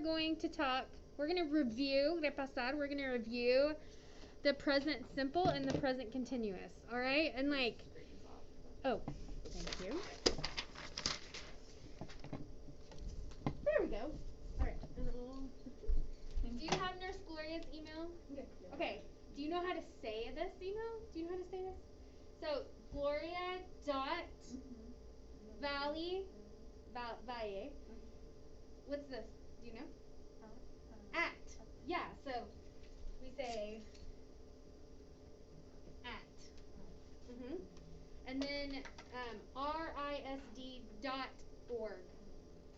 going to review the present simple and the present continuous. All right? And like, oh, thank you. There we go. All right. Do you have Nurse Gloria's email? Yes. Okay. Do you know how to say this email? Do you know how to say this? So, Gloria dot Valle. What's this? Do you know? At. Yeah, so we say at. And then RISD.org.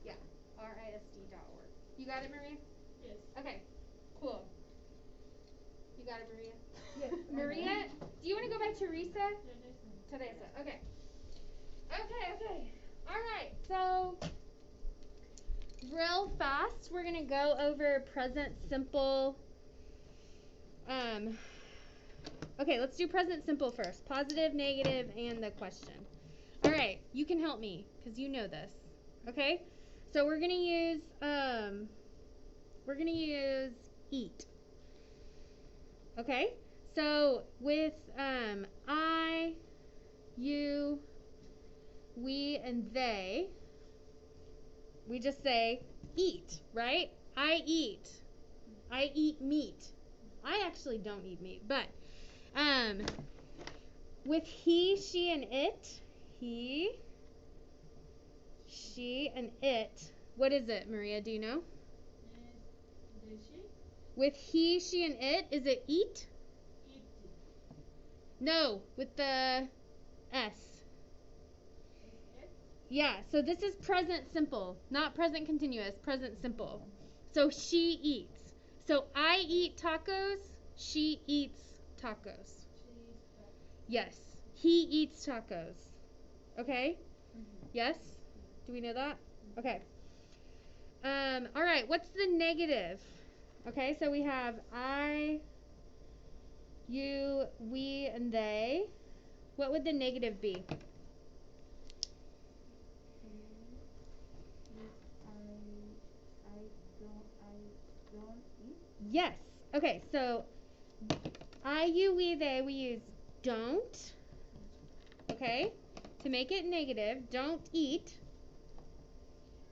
Yeah, RISD.org. You got it, Maria? Yes. Okay, cool. You got it, Maria? Yes. Maria, do you want to go by Teresa? Teresa. Okay. Okay. All right, so real fast, we're going to go over present simple. Okay, let's do present simple first. Positive, negative, and the question. All right, you can help me because you know this. Okay, so we're gonna use eat. Okay, so with I, you, we, and they, we just say eat, right? I eat. I eat meat. I actually don't eat meat, but with he, she, and it, he, she, and it, what is it, Maria? Do you know? She? With he, she, and it, is it eat? Eat. No, with the S. It? Yeah, so this is present simple, not present continuous, present simple. So she eats. So I eat tacos, she eats tacos. Yes. He eats tacos. Okay? Yes? Do we know that? Okay. All right, what's the negative? Okay, so we have I, you, we, and they. What would the negative be? I don't eat. Yes. Okay, so I, you, we, they, we use don't. Okay? To make it negative, don't eat.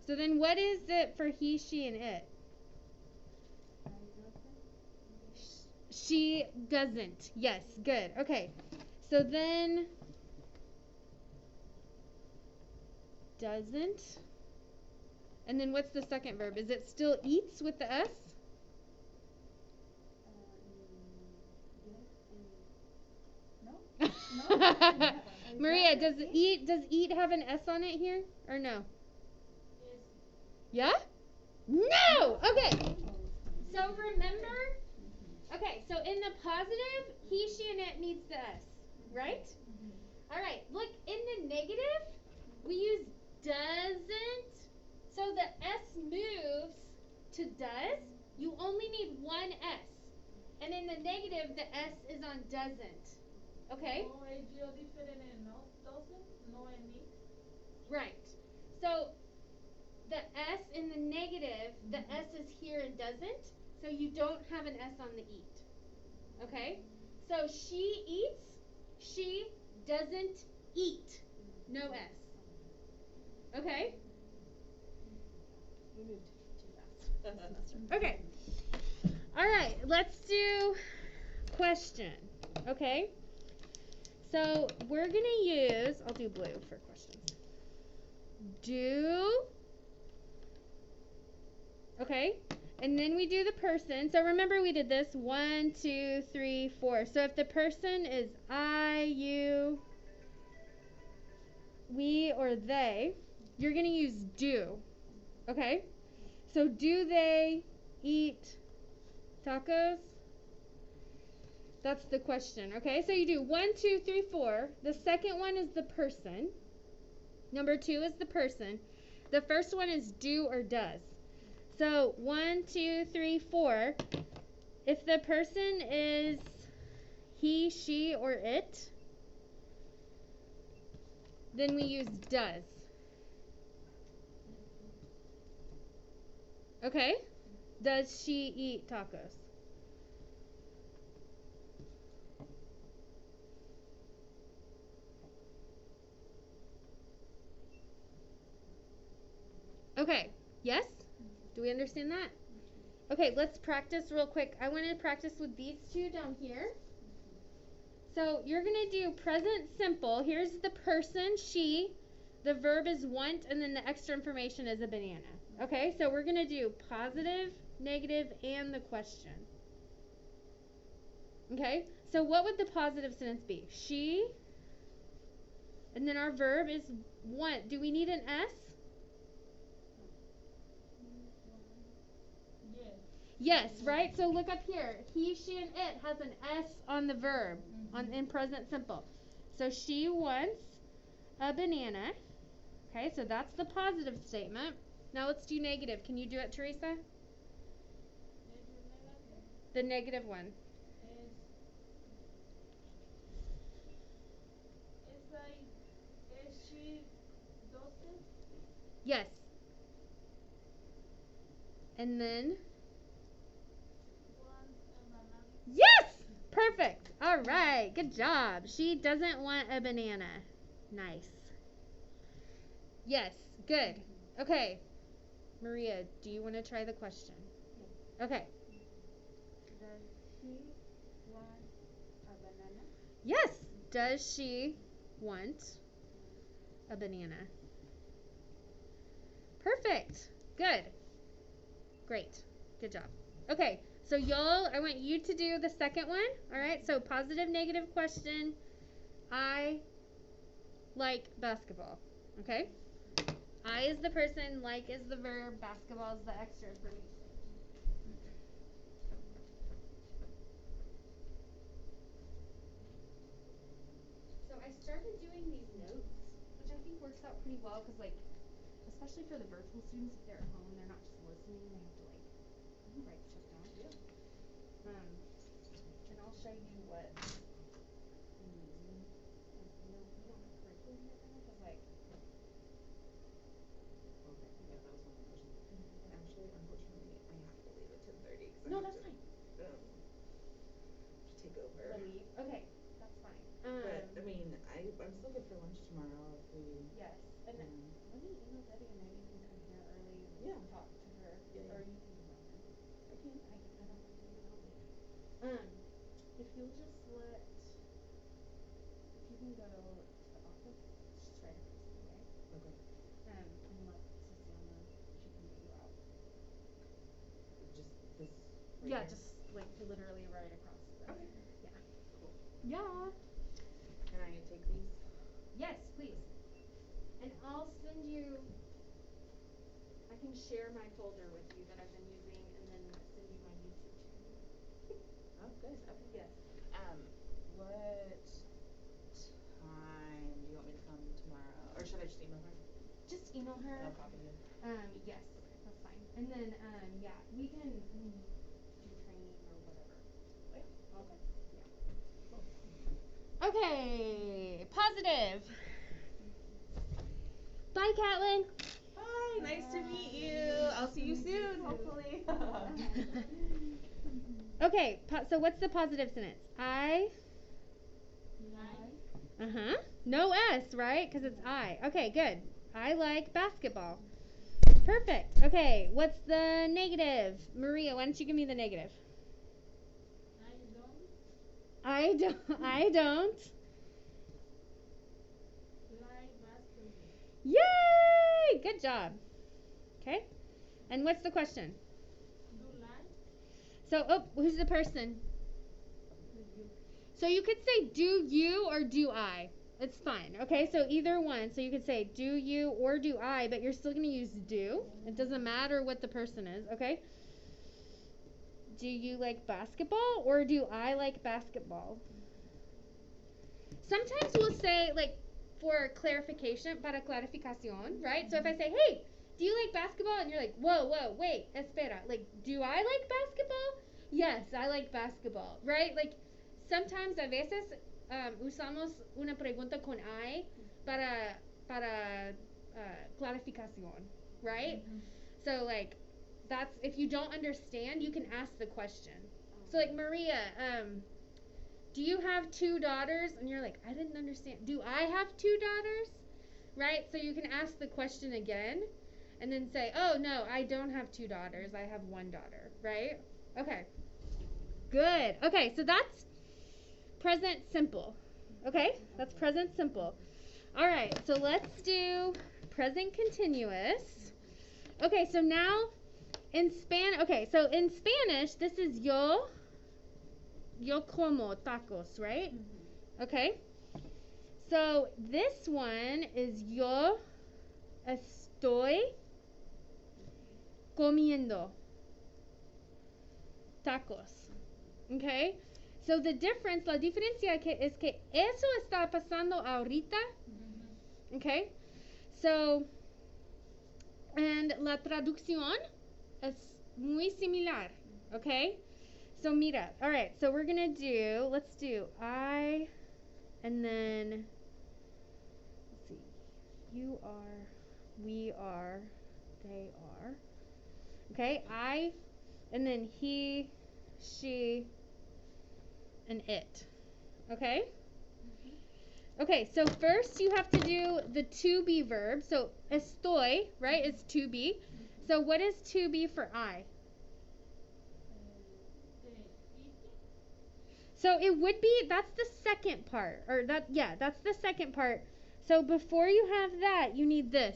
So then what is it for he, she, and it? She doesn't. Yes, good. Okay. So then doesn't. And then what's the second verb? Is it still eats with the S? Yes and no. Maria, does eat have an S on it here or no? Yes. Yeah? No. Okay. So remember. Okay. So in the positive, he, she, and it needs the S, right? All right. Look in the negative, we use doesn't. So the S moves to does. You only need one S, and in the negative, the S is on doesn't. Okay? No, es yo diferente en no, doesn't, no en it. Right. So the S in the negative, the S is here and doesn't, so you don't have an S on the eat. Okay? So she eats, she doesn't eat. No S. Okay? We moved too fast. Okay. All right, let's do question. Okay? So we're going to use, I'll do blue for questions. Do. Okay? And then we do the person. So remember we did this 1, 2, 3, 4. So if the person is I, you, we, or they, you're going to use do. Okay? So do they eat tacos? That's the question. Okay? So you do 1, 2, 3, 4. The second one is the person. Number 2 is the person. The first one is do or does. So 1, 2, 3, 4. If the person is he, she, or it, then we use does. Okay? Does she eat tacos? Okay. Yes? Do we understand that? Okay, let's practice real quick. I want to practice with these two down here. So you're going to do present simple. Here's the person, she. The verb is want, and then the extra information is a banana. Okay, so we're going to do positive, negative, and the question. Okay, so what would the positive sentence be? She, and then our verb is want. Do we need an S? Yes. Yes, right? So look up here. He, she, and it has an S on the verb in present simple. So she wants a banana. Okay, so that's the positive statement. Now let's do negative. Can you do it, Teresa? The negative one. It's like, she doesn't Yes. And then want a banana. yes! Perfect. All right. Good job. She doesn't want a banana. Nice. Yes. Good. Okay. Maria, do you want to try the question? Okay. Does she want a banana? Yes. Does she want a banana? Perfect. Good. Great. Good job. Okay. So y'all, I want you to do the second one. All right. So positive, negative question. I like basketball. Okay. I is the person, like is the verb, basketball is the extra information. So I started doing these notes, which I think works out pretty well because, like, especially for the virtual students, if they're at home, they're not just listening, they have to, like, write stuff down. Yeah. And I'll show you what I'm using. We don't have curriculum right now because, like, Okay, yeah, that was one of the questions. Actually, unfortunately, I have to leave at 10:30 because no, I that's have fine. to take over. Leave. Okay, that's fine. But I mean, I'm still good for lunch tomorrow if we. Yes, and let me email Debbie and maybe you can come here early and talk to her, Yeah. or you can email her. I can. I don't have to email me. If you'll just let, if you can go to the office, just right across the way. Okay. And let Cecilia, she can get you out. Just this. Right Yeah, here? just like literally right across the. Okay. Yeah. Cool. Yeah. Can I take these? Yes, please. And I'll send you. I can share my folder with you that I've been using, and then send you my YouTube channel. Oh, good. Okay. Yes. What time do you want me to come tomorrow? Or should I just email her? Just email her. I'll copy you. Yes, that's fine. And then, yeah, we can do training or whatever. Yeah. Okay. Yeah. Okay, positive. Bye, Catlin. Hi, nice to meet you. I'll see you soon, hopefully. Okay, so what's the positive sentence? I. Like. No S, right? Because it's I. Okay, good. I like basketball. Perfect. Okay, what's the negative? Maria, why don't you give me the negative? I don't. I don't. Like basketball. Yay! Good job. Okay. And what's the question? Do like. So, who's the person? So you could say do you or do I. It's fine. Okay, so either one. So you could say do you or do I, but you're still going to use do. It doesn't matter what the person is, okay? Do you like basketball or do I like basketball? Sometimes we'll say, like, for clarification, para clarificación, right? So if I say, hey, do you like basketball? And you're like, whoa, wait, espera. Like, do I like basketball? Yes, I like basketball, right? Like, sometimes a veces usamos una pregunta con I para clarificación, right? So, like, that's if you don't understand, you can ask the question. So like Maria, do you have 2 daughters? And you're like, I didn't understand. Do I have 2 daughters? Right? So you can ask the question again and then say, oh no, I don't have 2 daughters. I have 1 daughter. Right? Okay. Good. Okay, so that's present simple. Okay? That's present simple. All right, so let's do present continuous. Okay, so now in Spanish, this is yo como tacos, right? Okay? So this one is yo estoy comiendo tacos. Okay? So the difference, la diferencia es que eso está pasando ahorita. Okay? So, and la traducción es muy similar. Okay? So mira, all right, so we're going to let's do I, and then, let's see, you are, we are, they are. Okay, I, and then he, she, and it. Okay? Okay, so first you have to do the to be verb. So estoy, right, is to be. So what is to be for I? So it would be, that's the second part. That's the second part. So before you have that, you need this.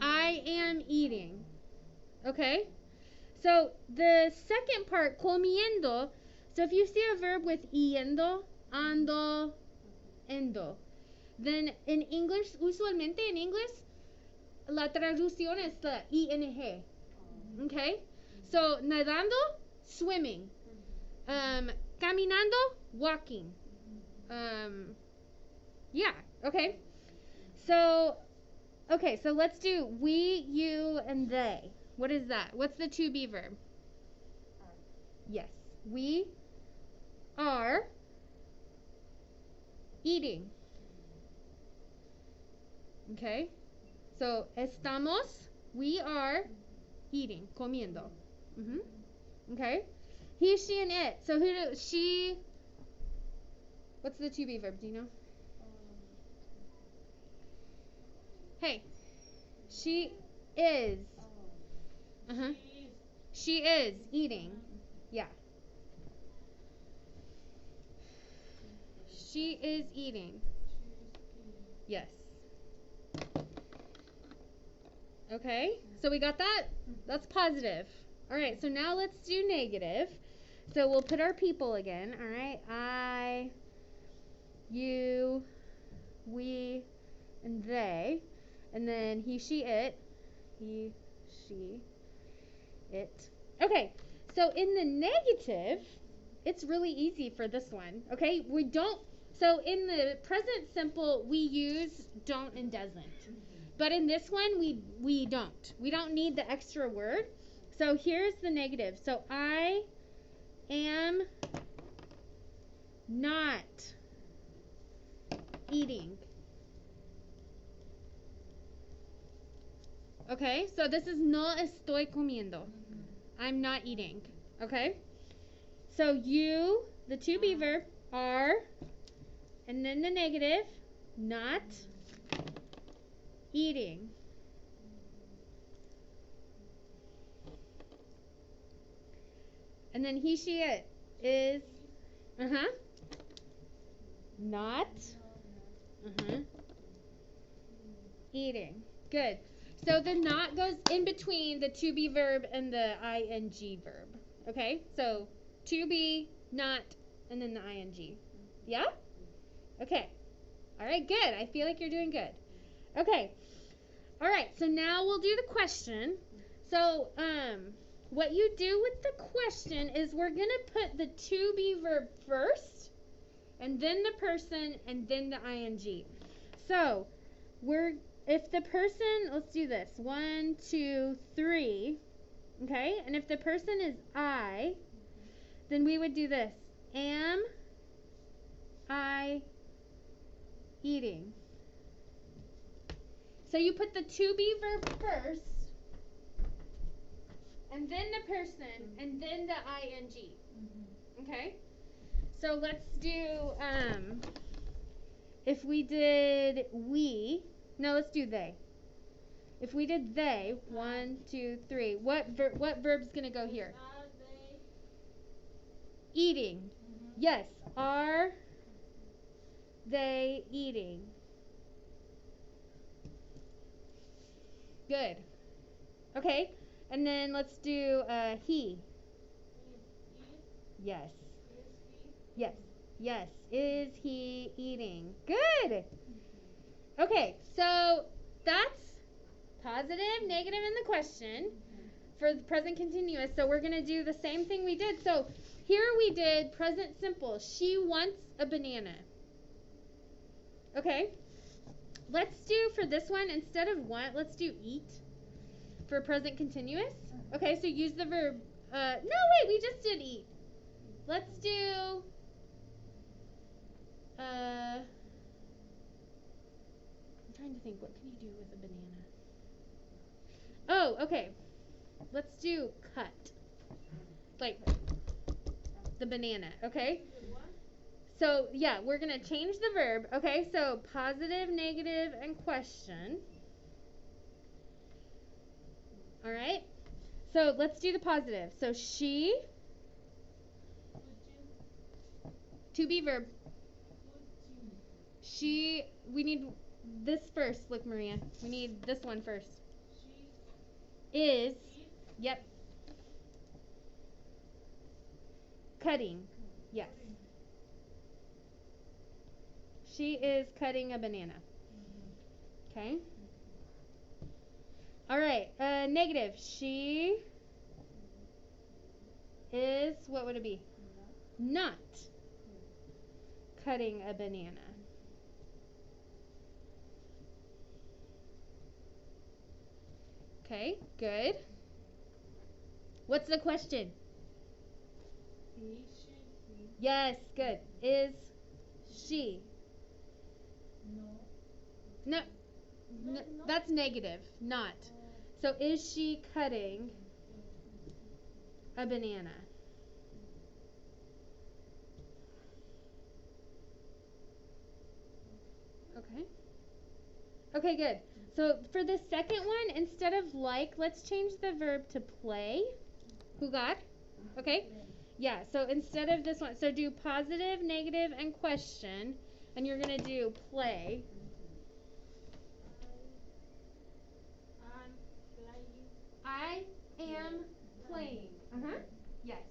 I am eating. Okay? So the second part, comiendo. So if you see a verb with yendo, ando, endo, then in English, usualmente en English, la traducción es la ing. Okay? So nadando, swimming. Caminando, walking. Yeah, okay. So let's do we, you, and they. What is that? What's the to be verb? Yes. We are eating. Okay? So estamos, we are eating, comiendo. Okay? He, she, and it. So she, what's the to be verb? Do you know? Hey. She is. She is eating. Yeah. She is eating. Yes. Okay, so we got that? That's positive. All right, so now let's do negative. So we'll put our people again. All right, I, you, we, and they. And then he, she, it. He, she, it. Okay, so in the negative, it's really easy for this one. Okay, so in the present simple, we use don't and doesn't. But in this one, we don't. We don't need the extra word. So here's the negative. So I am not eating. Okay, so this is no estoy comiendo. I'm not eating. Okay? So you, the to be verb, are, and then the negative, not eating. And then he, she, it is, not, eating. Good. So the not goes in between the to be verb and the ing verb. Okay? So to be, not, and then the ing. Yeah? Okay. All right, good. I feel like you're doing good. Okay. All right, so now we'll do the question. So, what you do with the question is we're going to put the to be verb first, and then the person, and then the ing. So, if the person, let's do this. 1, 2, 3. Okay? And if the person is I, then we would do this. Am I eating? So you put the to be verb first, and then the person, and then the ing. Mm-hmm. Okay? So let's do, if we did we, no, let's do they. If we did they, 1, 2, 3, what verb's gonna go here? Are they? Eating. Mm-hmm. Yes. Are they eating? Good. Okay. And then let's do he. Yes. Is he? Yes. Yes. Is he eating? Good. Okay. So that's positive, negative in the question for the present continuous. So we're going to do the same thing we did. So here we did present simple. She wants a banana. Okay. Let's do for this one, instead of want, let's do eat for present continuous. Okay, so use the verb. No, wait, we just did eat. Let's do. I'm trying to think. What can you do with a banana? Oh, okay. Let's do cut. Like the banana. Okay. So yeah, we're gonna change the verb. Okay, so positive, negative, and question. All right. So let's do the positive. So she. To be verb. She. We need this first. Look, Maria. We need this one first. She Is. is Yep. Cutting. Yes. cutting. She is cutting a banana. Okay. All right. Negative. She is. What would it be? Not cutting a banana. Okay. Good. What's the question? Is she? He? Yes. Good. Is she? No. No. No. That's negative. Not. So is she cutting a banana? Okay. Okay, good. So for the second one, instead of like, let's change the verb to play. Who got? Okay. Yeah, so instead of this one, so do positive, negative, and question, and you're going to do play. I'm playing. I am playing. Uh-huh. Yes.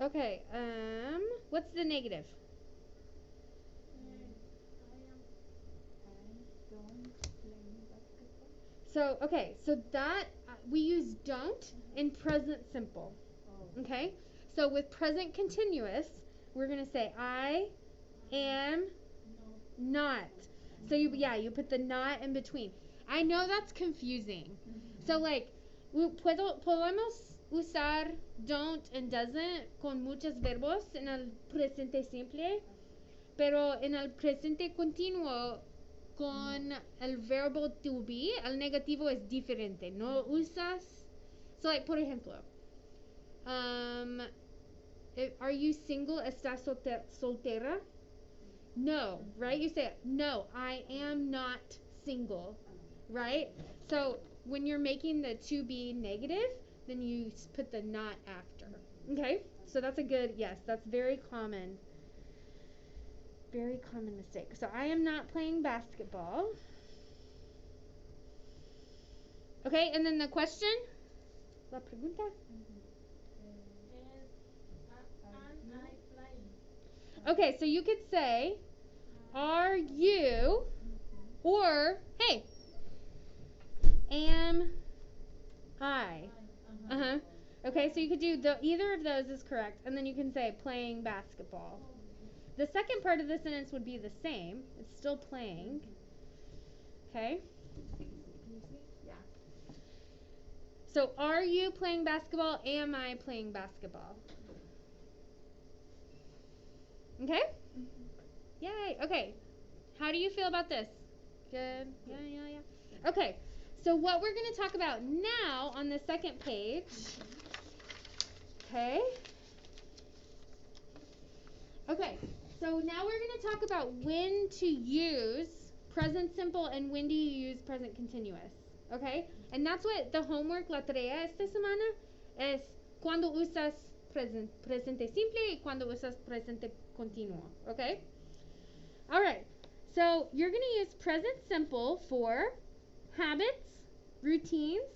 Okay, what's the negative? I don't play basketball. So, okay, so that, we use don't in present simple. Oh. Okay? So with present continuous, we're going to say I am No. not. So you put the not in between. I know that's confusing. So like, podemos usar don't and doesn't con muchos verbos en el presente simple, pero en el presente continuo con el verbo to be, el negativo es diferente. No usas. So like, por ejemplo, are you single? ¿Estás soltera? No, right? You say, no, I am not single, right? So when you're making the to be negative, then you put the not after. Okay? So that's a good, yes, that's very common. Very common mistake. So I am not playing basketball. Okay, and then the question? La pregunta? Am I flying? Okay, so you could say, are you, or, hey, am I? Uh-huh. Okay, so you could do either of those is correct, and then you can say playing basketball. The second part of the sentence would be the same. It's still playing. Okay? Yeah. So are you playing basketball? Am I playing basketball? Okay? Yay. Okay. How do you feel about this? Good? Yeah. Okay. So what we're going to talk about now on the second page. Okay? Okay. So now we're going to talk about when to use present simple and when do you use present continuous. Okay? And that's what the homework, la tarea esta semana, es cuando usas presente simple y cuando usas presente continuo. Okay? All right. So you're going to use present simple for habits, routines,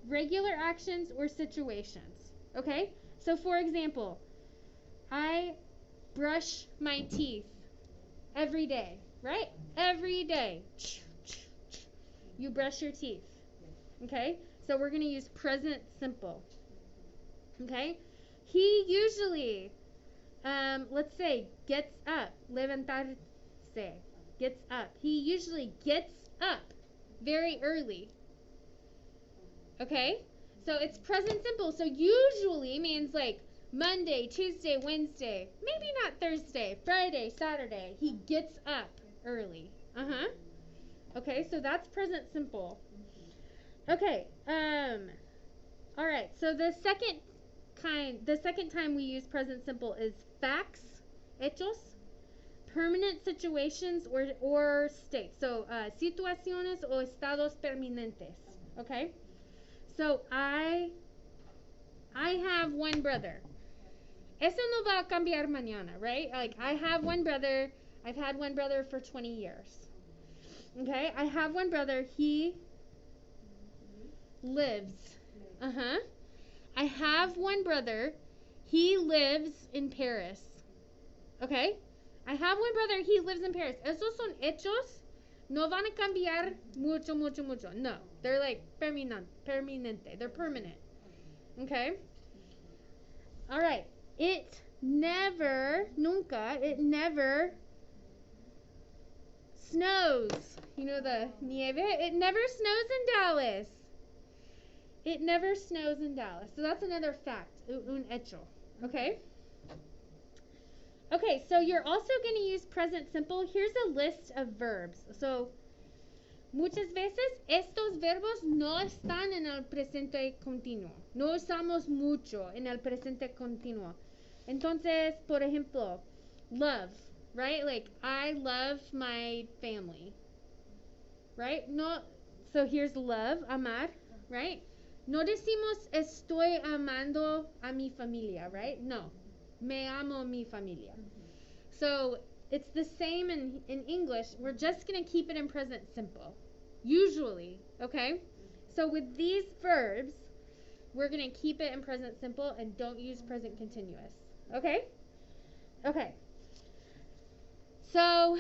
regular actions, or situations. Okay? So for example, I brush my teeth every day, right? Every day. You brush your teeth. Okay? So we're going to use present simple. Okay? He usually, let's say, gets up. Levantarse. Gets up. He usually gets up very early. Okay? So it's present simple. So usually means like Monday, Tuesday, Wednesday, maybe not Thursday, Friday, Saturday. He gets up early. Uh-huh. Okay, so that's present simple. Okay. All right. So the second time we use present simple is facts, hechos, permanent situations or states. So situaciones o estados permanentes. Okay? So I have one brother. Eso no va a cambiar mañana, right? Like I have one brother. I've had one brother for 20 years. Okay? I have one brother. He lives. Uh-huh. I have one brother. He lives in Paris. Okay? I have one brother. He lives in Paris. Esos son hechos. No van a cambiar mucho. No. They're like permanente. They're permanent. Okay? All right. It never snows. You know the nieve? It never snows in Dallas. It never snows in Dallas. So that's another fact. Un hecho. Okay? Okay, so you're also going to use present simple. Here's a list of verbs. So, muchas veces estos verbos no están en el presente continuo. No usamos mucho en el presente continuo. Entonces, por ejemplo, love, right? Like, I love my family. Right? No. So here's love, amar, right? No decimos estoy amando a mi familia, right? No. Me amo mi familia. So it's the same in English. We're just going to keep it in present simple. Usually. Okay? So with these verbs, we're going to keep it in present simple and don't use present continuous. Okay? Okay. So,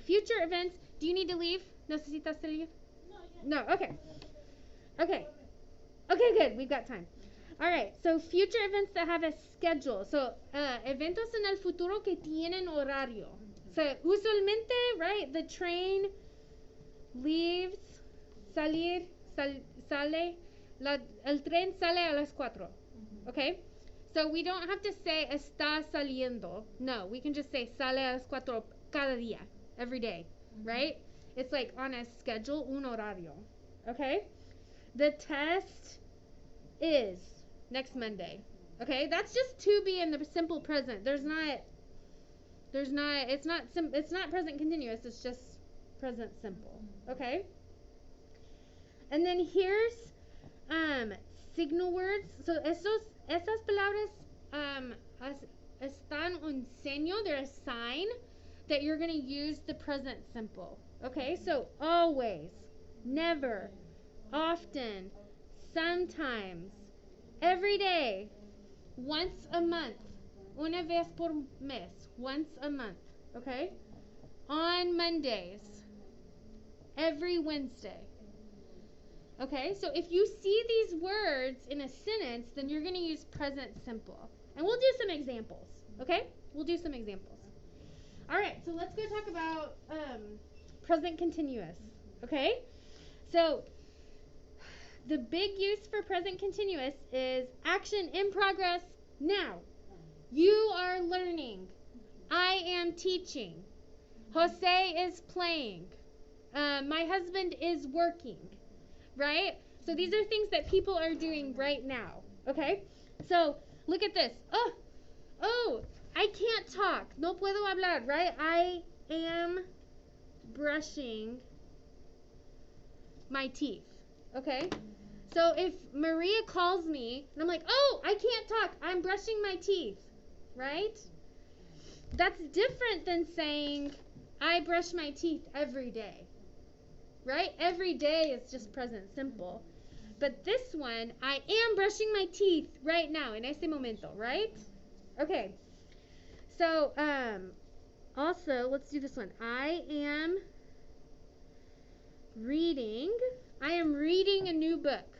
future events. Do you need to leave? ¿Necesitas salir? No, okay. Okay. Okay, good. We've got time. All right. So, future events that have a schedule. So, eventos en el futuro que tienen horario. So, usualmente, right, the train leaves, sale, el tren sale a las 4. Okay? So, we don't have to say está saliendo. No, we can just say sale a las 4 cada día, every day, right? It's like on a schedule, un horario. Okay? The test is next Monday. Okay? That's just to be in the simple present. It's not present continuous. It's just present simple. Okay? And then here's signal words. So esas palabras están un seño, they're a sign that you're going to use the present simple. Okay? So always, never, often, sometimes, every day, once a month, una vez por mes, once a month. Okay? On Mondays, every Wednesday. Okay, so if you see these words in a sentence, then you're going to use present simple. And we'll do some examples. Okay? We'll do some examples. All right, so let's go talk about present continuous. Okay? So the big use for present continuous is action in progress now. You are learning. I am teaching. Jose is playing. My husband is working. Right? So these are things that people are doing right now. Okay? So look at this. Oh, I can't talk. No puedo hablar, right? I am brushing my teeth. Okay? So if Maria calls me and I'm like, oh, I can't talk. I'm brushing my teeth. Right? That's different than saying, I brush my teeth every day. Right? Every day is just present simple. But this one, I am brushing my teeth right now, en este momento, right? Okay. So, also, let's do this one. I am reading a new book.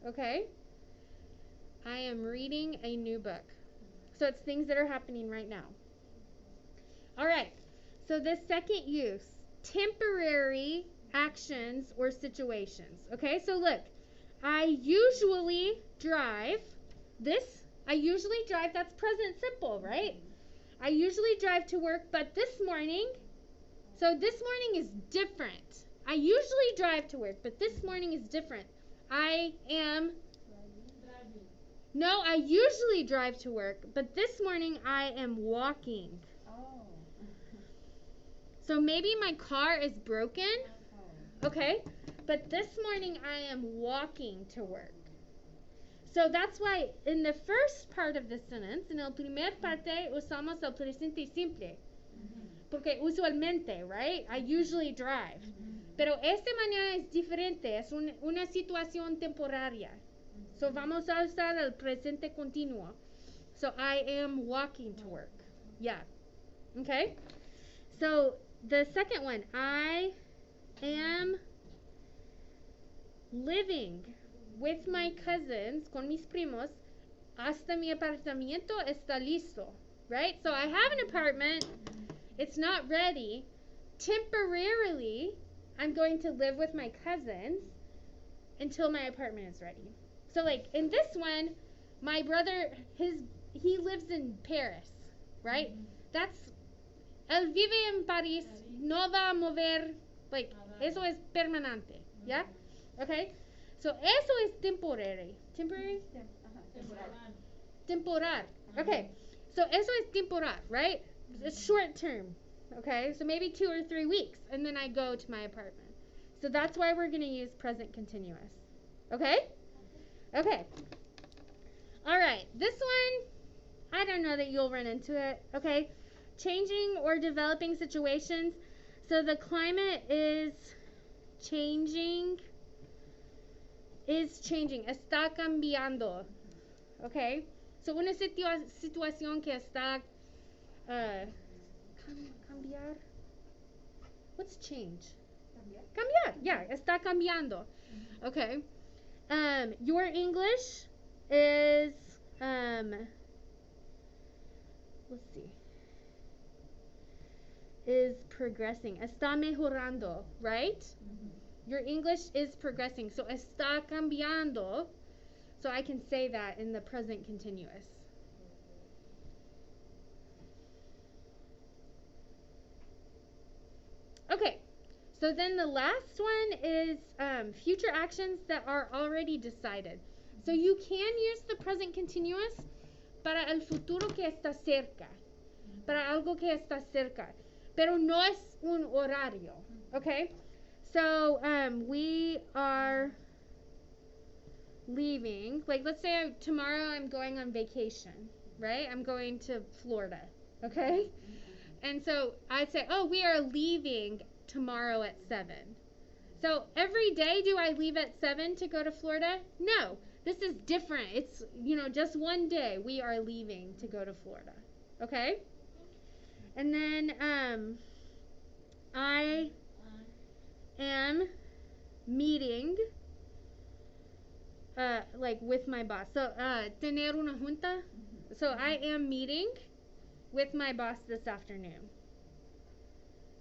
Okay? I am reading a new book. So it's things that are happening right now. All right. So the second use, temporary actions or situations. Okay, so look, I usually drive, that's present simple, right? I usually drive to work, but this morning is different. I usually drive to work, but this morning is different. I usually drive to work, but this morning I am walking. So maybe my car is broken. Okay, but this morning I am walking to work. So that's why in the first part of the sentence, en el primer parte, usamos el presente simple. Porque usualmente, right? I usually drive. Pero esta mañana es diferente, es una situación temporaria. So vamos a usar el presente continuo. So I am walking to work. Yeah. Okay? So the second one, I am living with my cousins, con mis primos, hasta mi apartamento está listo, right? So I have an apartment, it's not ready. Temporarily, I'm going to live with my cousins until my apartment is ready. So like in this one, my brother, he lives in Paris, right? Él vive en París, no va a mover, like, eso es permanente, ¿ya? Okay? So, eso es temporary. Temporary? Temporal. Okay. So, eso es temporal, right? It's short term. Okay? So, maybe 2 or 3 weeks, and then I go to my apartment. So, that's why we're going to use present continuous. Okay? Okay. All right. This one, I don't know that you'll run into it. Okay? Changing or developing situations. So the climate is changing. Está cambiando. Okay? So una situación que está cambiar. What's change? Cambiar. Yeah, está cambiando. Okay. Your English is let's see. Is progressing. Está mejorando, right? Your English is progressing. So está cambiando. So I can say that in the present continuous. Okay. So then the last one is future actions that are already decided. So you can use the present continuous para el futuro que está cerca. Para algo que está cerca. pero no es un horario. Okay? So, we are leaving. Like, let's say tomorrow I'm going on vacation, right? I'm going to Florida. Okay? And so I'd say, oh, we are leaving tomorrow at 7. So every day, do I leave at 7 to go to Florida? No. This is different. It's, just one day we are leaving to go to Florida. Okay? And then I am meeting like with my boss. So tener una junta. So I am meeting with my boss this afternoon.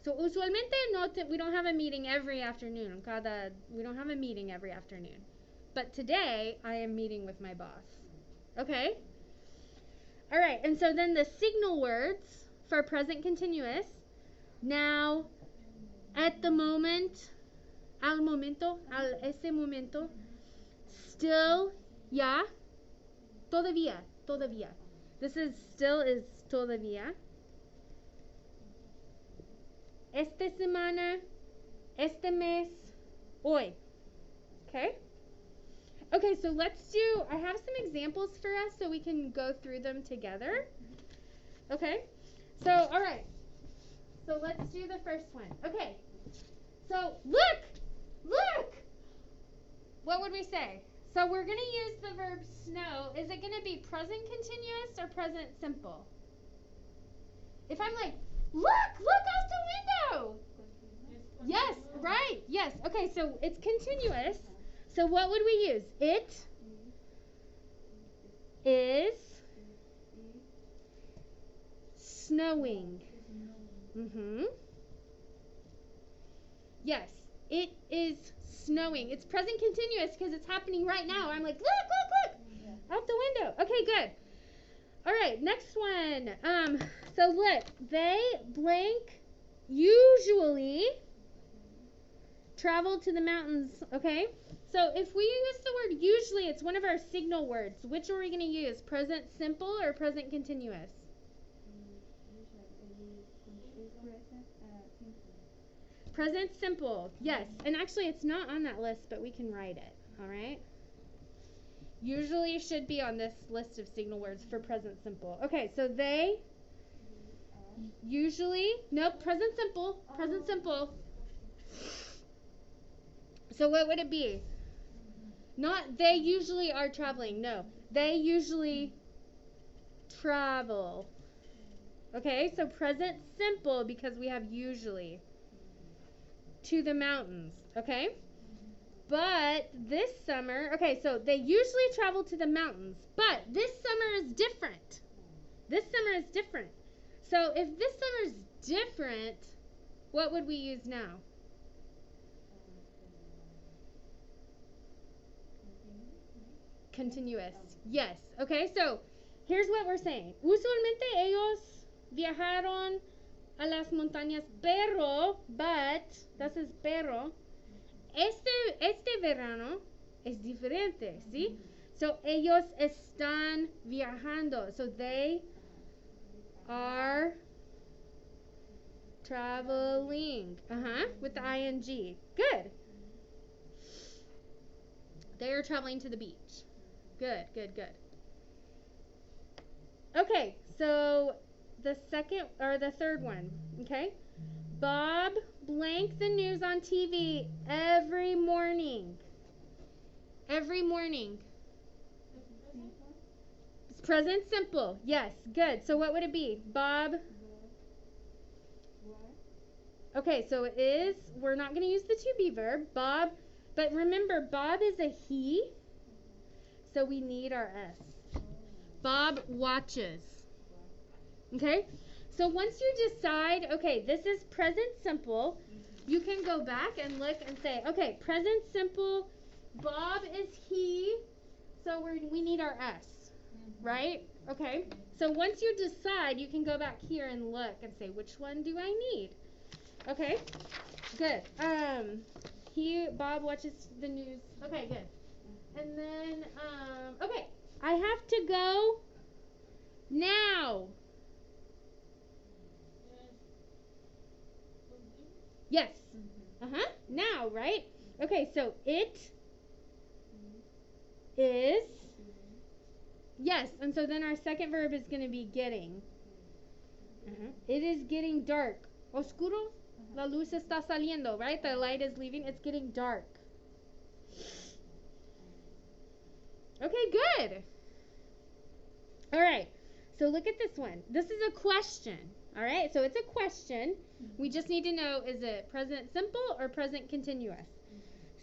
So usualmente we don't have a meeting every afternoon. We don't have a meeting every afternoon. But today I am meeting with my boss. Okay? All right, and so then the signal words for present continuous. Now, at the moment, al momento, al ese momento, still, ya, todavía. This is still is todavía. Esta semana, este mes, hoy. Okay? Okay, so I have some examples for us so we can go through them together. Okay? So, all right. So let's do the first one. Okay. So, look! What would we say? So we're going to use the verb snow. Is it going to be present continuous or present simple? If I'm like, look out the window. Yes, right. Yes. Okay, so it's continuous. So what would we use? It is snowing. Yes, it is snowing. It's present continuous because it's happening right now. I'm like, look, out the window. Okay, good. All right, next one. So look, they blank usually travel to the mountains, okay? So if we use the word usually, it's one of our signal words. Which are we going to use? Present simple or present continuous? Present simple, yes. And actually, it's not on that list, but we can write it, all right? Usually should be on this list of signal words for present simple. Okay, so they usually, nope, present simple. So what would it be? Not they usually are traveling. No, they usually travel. Okay, so present simple because we have usually. To the mountains. Okay? But this summer, okay, so they usually travel to the mountains. But this summer is different. So if this summer is different, what would we use now? Continuous. Yes. Okay, so here's what we're saying. Usualmente ellos viajaron a las montañas, das ist pero, este verano es diferente, ¿sí? So ellos están viajando. So they are traveling. With the ing. Good. They are traveling to the beach. Good. Okay, so the third one, okay? Bob blank the news on TV every morning. It's present simple. Yes, good. So what would it be? Bob. Okay, so it is, we're not going to use the to be verb. Bob, but remember, Bob is a he, so we need our S. Bob watches. Okay? So once you decide, okay, this is present simple, you can go back and look and say, okay, present simple, Bob is he, so we need our S, right? Okay? So once you decide, you can go back here and look and say, which one do I need? Okay? Good. Bob watches the news. Okay, good. And then, okay, I have to go now. Yes. Now, right? Okay, so it is. Yes, and so then our second verb is going to be getting. It is getting dark. Oscuro. La luz está saliendo, right? The light is leaving. It's getting dark. Okay, good. All right. So look at this one. This is a question. All right. So it's a question. We just need to know, is it present simple or present continuous?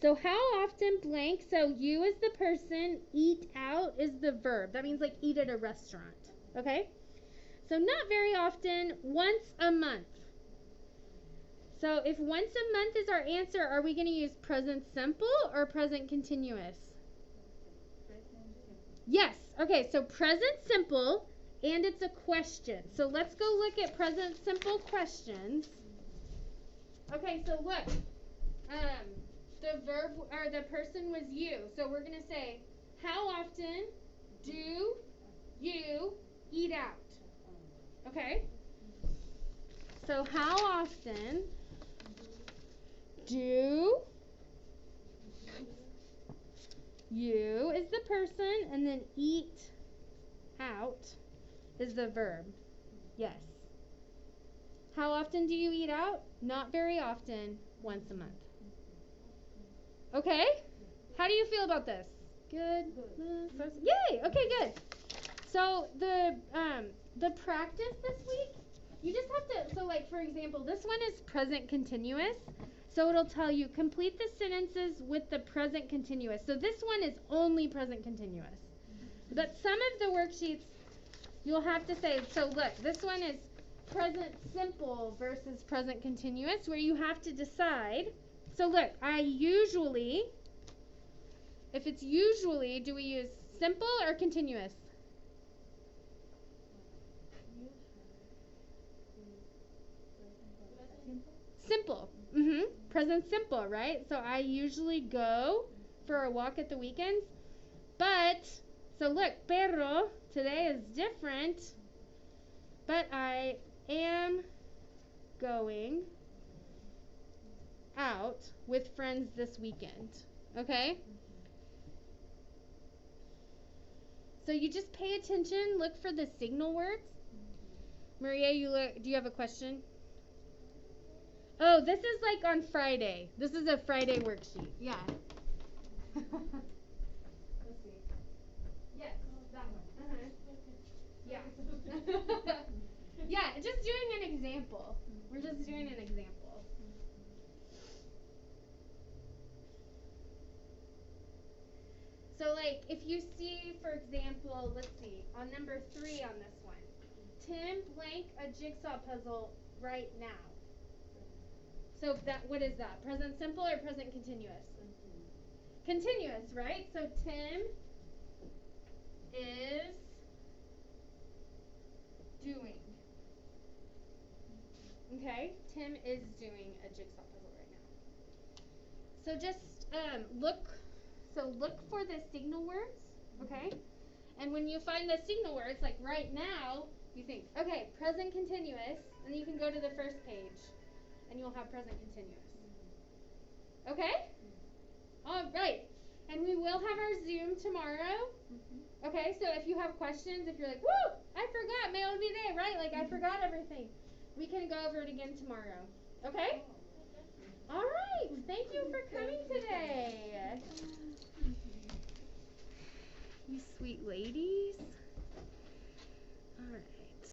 So how often blank? So you is the person, eat out is the verb. That means like eat at a restaurant. Okay? So not very often, once a month. So if once a month is our answer, are we going to use present simple or present continuous? Yes. Okay, so present simple, and it's a question. So let's go look at present simple questions. Okay, so look. The verb or the person was you. So we're going to say, how often do you eat out? Okay? So how often do you is the person, and then eat out is the verb. Yes. How often do you eat out? Not very often, once a month. Okay? How do you feel about this? Good? Yay! Okay, good. So the practice this week, you just have to, so like for example, this one is present continuous. So it'll tell you complete the sentences with the present continuous. So this one is only present continuous. But some of the worksheets you'll have to say, so look, this one is present simple versus present continuous, where you have to decide. So look, if it's usually, do we use simple or continuous? Simple. Present simple, right? So I usually go for a walk at the weekends. But, so look, pero, today is different. But I am going out with friends this weekend. Okay? So you just pay attention, look for the signal words. Maria, do you have a question? Oh, this is like on Friday. This is a Friday worksheet. Yeah. Let's see. Yes, that one. Yeah. Yeah, just doing an example. We're just doing an example. So like if you see, for example, let's see, on number 3 on this one. Tim blank a jigsaw puzzle right now. So what is that? Present simple or present continuous? Continuous, right? So Tim is doing. Okay? Tim is doing a jigsaw puzzle right now. So just look for the signal words, okay? And when you find the signal words, like right now, you think, okay, present continuous, and you can go to the first page. And you'll have present continuous. Okay? All right. And we will have our Zoom tomorrow. Okay, so if you have questions, if you're like, woo, I forgot, me olvidé, right? Like, I forgot everything. We can go over it again tomorrow. Okay? All right. Thank you for coming today. You sweet ladies.